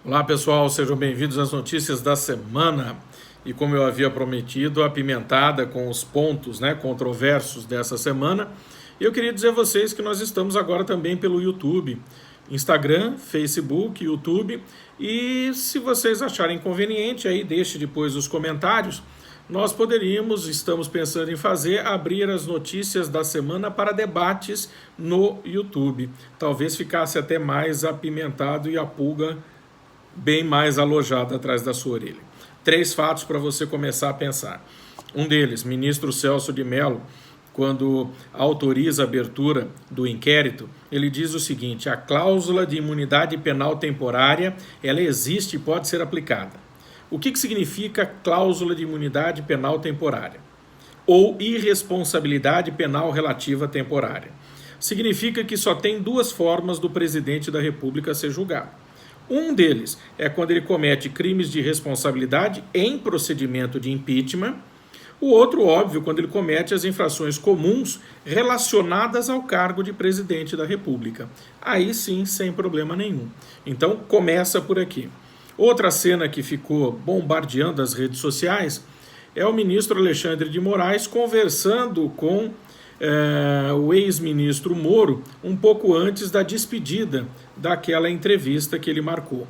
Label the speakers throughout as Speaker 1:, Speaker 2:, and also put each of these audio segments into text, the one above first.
Speaker 1: Olá pessoal, sejam bem-vindos às notícias da semana. E como eu havia prometido, apimentada com os pontos controversos dessa semana, eu queria dizer a vocês que nós estamos agora também pelo YouTube, Instagram, Facebook, YouTube. E se vocês acharem conveniente, aí deixe depois os comentários. Nós estamos pensando em abrir as notícias da semana para debates no YouTube. Talvez ficasse até mais apimentado e a pulga bem mais alojada atrás da sua orelha. 3 fatos para você começar a pensar. Um deles, ministro Celso de Mello, quando autoriza a abertura do inquérito, ele diz o seguinte: a cláusula de imunidade penal temporária, ela existe e pode ser aplicada. O que significa cláusula de imunidade penal temporária? Ou irresponsabilidade penal relativa temporária? Significa que só tem 2 formas do presidente da República ser julgado. Um deles é quando ele comete crimes de responsabilidade em procedimento de impeachment. O outro, óbvio, quando ele comete as infrações comuns relacionadas ao cargo de presidente da República. Aí sim, sem problema nenhum. Então, começa por aqui. Outra cena que ficou bombardeando as redes sociais é o ministro Alexandre de Moraes conversando com o ex-ministro Moro um pouco antes da despedida daquela entrevista que ele marcou.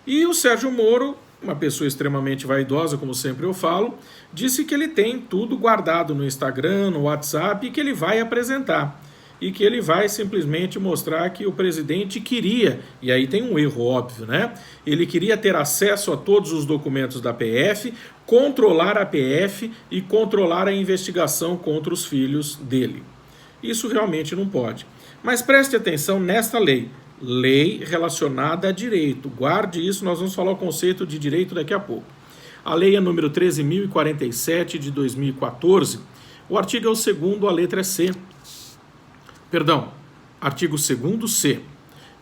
Speaker 1: E o Sérgio Moro, uma pessoa extremamente vaidosa, como sempre eu falo, disse que ele tem tudo guardado no Instagram, no WhatsApp, e que ele vai apresentar. E que ele vai simplesmente mostrar que o presidente queria, e aí tem um erro óbvio, né? Ele queria ter acesso a todos os documentos da PF, controlar a PF e controlar a investigação contra os filhos dele. Isso realmente não pode. Mas preste atenção nesta lei. Lei relacionada a direito. Guarde isso, nós vamos falar o conceito de direito daqui a pouco. A lei é número 13.047 de 2014. O artigo é o 2º, a letra é C. Artigo 2º C,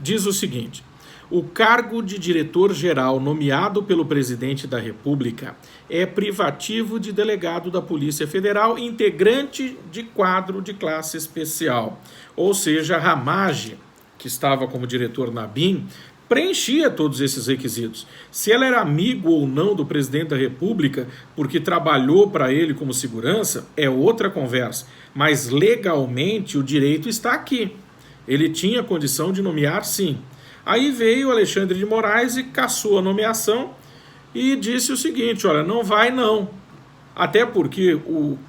Speaker 1: diz o seguinte: o cargo de diretor-geral nomeado pelo presidente da República é privativo de delegado da Polícia Federal, integrante de quadro de classe especial. Ou seja, Ramage, que estava como diretor na BIM, preenchia todos esses requisitos. Se ela era amigo ou não do presidente da República, porque trabalhou para ele como segurança, é outra conversa. Mas legalmente o direito está aqui. Ele tinha condição de nomear, sim. Aí veio Alexandre de Moraes e cassou a nomeação e disse o seguinte: olha, não vai não. Até porque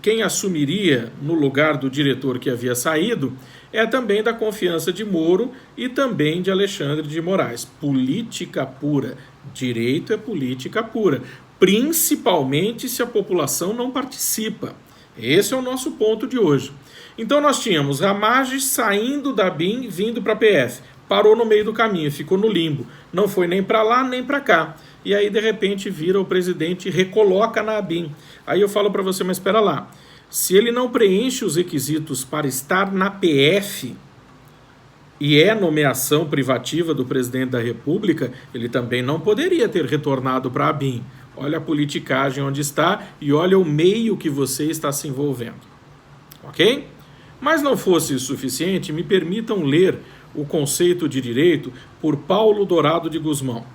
Speaker 1: quem assumiria no lugar do diretor que havia saído é também da confiança de Moro e também de Alexandre de Moraes. Política pura. Direito é política pura. Principalmente se a população não participa. Esse é o nosso ponto de hoje. Então nós tínhamos Ramage saindo da BIM, vindo para a PF. Parou no meio do caminho, ficou no limbo. Não foi nem para lá, nem para cá. E aí, de repente, vira o presidente e recoloca na BIM. Aí eu falo para você, mas espera lá. Se ele não preenche os requisitos para estar na PF e é nomeação privativa do presidente da República, ele também não poderia ter retornado para a BIM. Olha a politicagem onde está e olha o meio que você está se envolvendo. Ok? Mas não fosse isso suficiente, me permitam ler o conceito de direito por Paulo Dourado de Guzmão.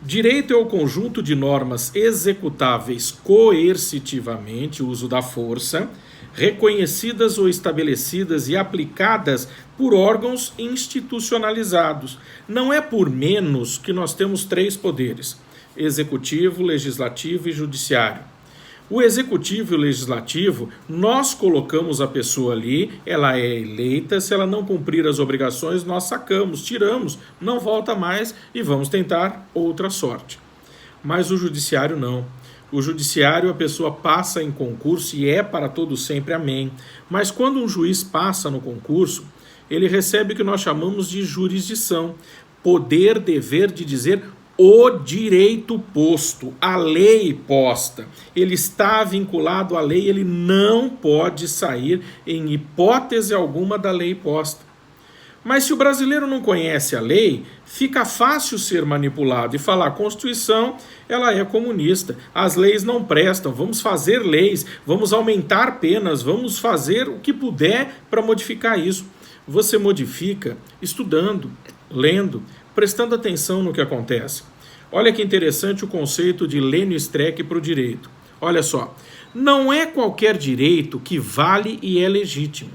Speaker 1: Direito é o conjunto de normas executáveis coercitivamente, uso da força, reconhecidas ou estabelecidas e aplicadas por órgãos institucionalizados. Não é por menos que nós temos 3 poderes: executivo, legislativo e judiciário. O executivo e o legislativo, nós colocamos a pessoa ali, ela é eleita, se ela não cumprir as obrigações, nós sacamos, tiramos, não volta mais e vamos tentar outra sorte. Mas o judiciário não. O judiciário, a pessoa passa em concurso e é para todo sempre, amém. Mas quando um juiz passa no concurso, ele recebe o que nós chamamos de jurisdição, poder, dever de dizer o direito posto, a lei posta. Ele está vinculado à lei, ele não pode sair em hipótese alguma da lei posta. Mas se o brasileiro não conhece a lei, fica fácil ser manipulado e falar: a Constituição ela é comunista, as leis não prestam, vamos fazer leis, vamos aumentar penas, vamos fazer o que puder para modificar isso. Você modifica estudando, lendo, prestando atenção no que acontece. Olha que interessante o conceito de Lênio Streck para o direito. Olha só, não é qualquer direito que vale e é legítimo,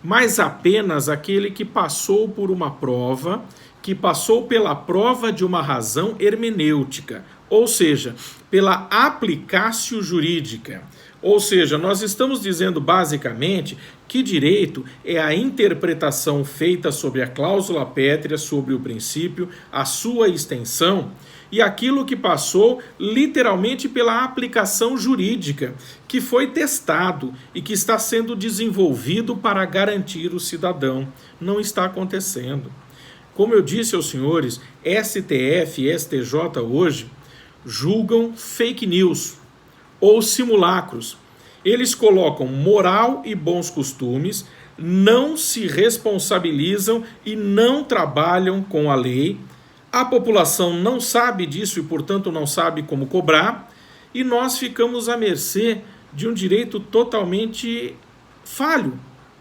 Speaker 1: mas apenas aquele que passou por uma prova, que passou pela prova de uma razão hermenêutica, ou seja, pela aplicácio jurídica. Ou seja, nós estamos dizendo basicamente que direito é a interpretação feita sobre a cláusula pétrea, sobre o princípio, a sua extensão e aquilo que passou literalmente pela aplicação jurídica, que foi testado e que está sendo desenvolvido para garantir o cidadão. Não está acontecendo. Como eu disse aos senhores, STF e STJ hoje julgam fake news ou simulacros. Eles colocam moral e bons costumes, não se responsabilizam e não trabalham com a lei. A população não sabe disso e, portanto, não sabe como cobrar, e nós ficamos à mercê de um direito totalmente falho,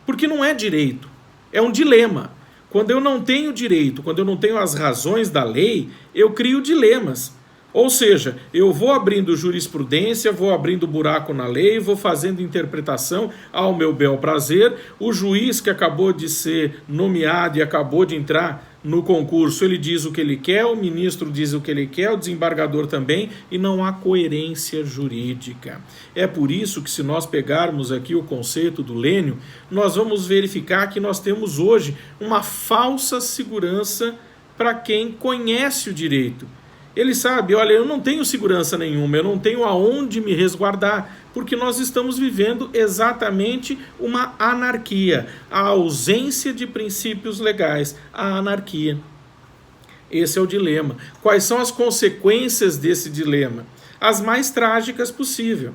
Speaker 1: porque não é direito, é um dilema. Quando eu não tenho direito, quando eu não tenho as razões da lei, eu crio dilemas. Ou seja, eu vou abrindo jurisprudência, vou abrindo buraco na lei, vou fazendo interpretação ao meu bel prazer. O juiz que acabou de ser nomeado e acabou de entrar no concurso, ele diz o que ele quer, o ministro diz o que ele quer, o desembargador também, e não há coerência jurídica. É por isso que, se nós pegarmos aqui o conceito do Lênio, nós vamos verificar que nós temos hoje uma falsa segurança para quem conhece o direito. Ele sabe, olha, eu não tenho segurança nenhuma, eu não tenho aonde me resguardar, porque nós estamos vivendo exatamente uma anarquia, a ausência de princípios legais, a anarquia. Esse é o dilema. Quais são as consequências desse dilema? As mais trágicas possível,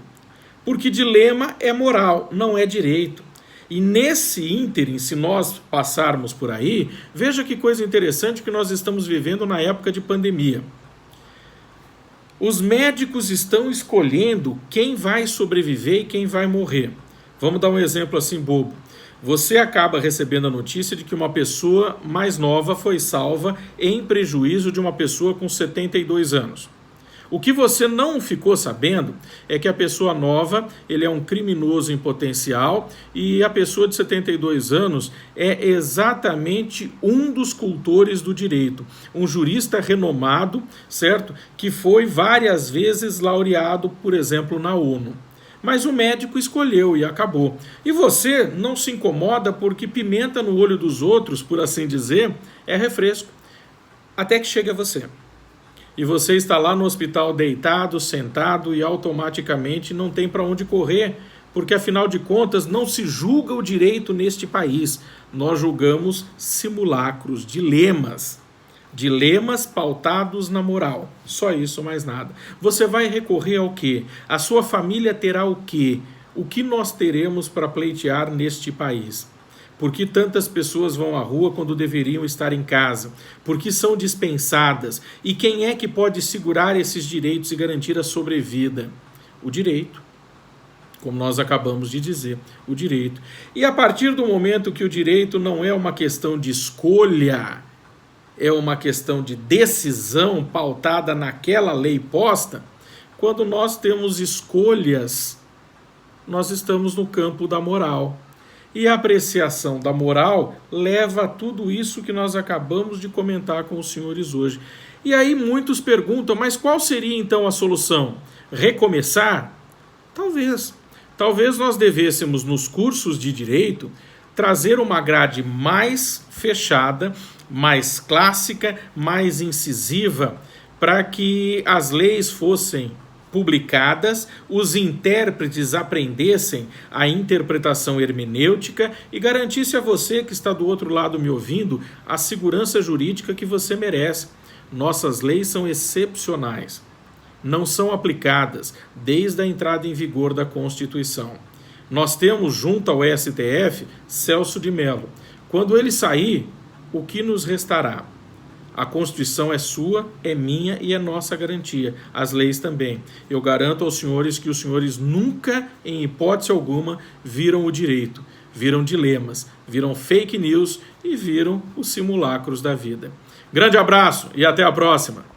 Speaker 1: porque dilema é moral, não é direito. E nesse ínterim, se nós passarmos por aí, veja que coisa interessante que nós estamos vivendo na época de pandemia. Os médicos estão escolhendo quem vai sobreviver e quem vai morrer. Vamos dar um exemplo assim bobo. Você acaba recebendo a notícia de que uma pessoa mais nova foi salva em prejuízo de uma pessoa com 72 anos. O que você não ficou sabendo é que a pessoa nova, ele é um criminoso em potencial, e a pessoa de 72 anos é exatamente um dos cultores do direito, um jurista renomado, certo? Que foi várias vezes laureado, por exemplo, na ONU. Mas o médico escolheu e acabou. E você não se incomoda porque pimenta no olho dos outros, por assim dizer, é refresco, até que chega a você. E você está lá no hospital deitado, sentado, e automaticamente não tem para onde correr, porque afinal de contas não se julga o direito neste país. Nós julgamos simulacros, dilemas pautados na moral. Só isso, mais nada. Você vai recorrer ao quê? A sua família terá o quê? O que nós teremos para pleitear neste país? Por que tantas pessoas vão à rua quando deveriam estar em casa? Por que são dispensadas? E quem é que pode segurar esses direitos e garantir a sobrevida? O direito. Como nós acabamos de dizer, o direito. E a partir do momento que o direito não é uma questão de escolha, é uma questão de decisão pautada naquela lei posta, quando nós temos escolhas, nós estamos no campo da moral. E a apreciação da moral leva a tudo isso que nós acabamos de comentar com os senhores hoje. E aí muitos perguntam, mas qual seria então a solução? Recomeçar? Talvez. Talvez nós devêssemos, nos cursos de direito, trazer uma grade mais fechada, mais clássica, mais incisiva, para que as leis fossem publicadas, os intérpretes aprendessem a interpretação hermenêutica e garantisse a você que está do outro lado me ouvindo a segurança jurídica que você merece. Nossas leis são excepcionais, não são aplicadas desde a entrada em vigor da Constituição. Nós temos junto ao STF Celso de Mello. Quando ele sair, o que nos restará? A Constituição é sua, é minha e é nossa garantia. As leis também. Eu garanto aos senhores que os senhores nunca, em hipótese alguma, viram o direito. Viram dilemas, viram fake news e viram os simulacros da vida. Grande abraço e até a próxima!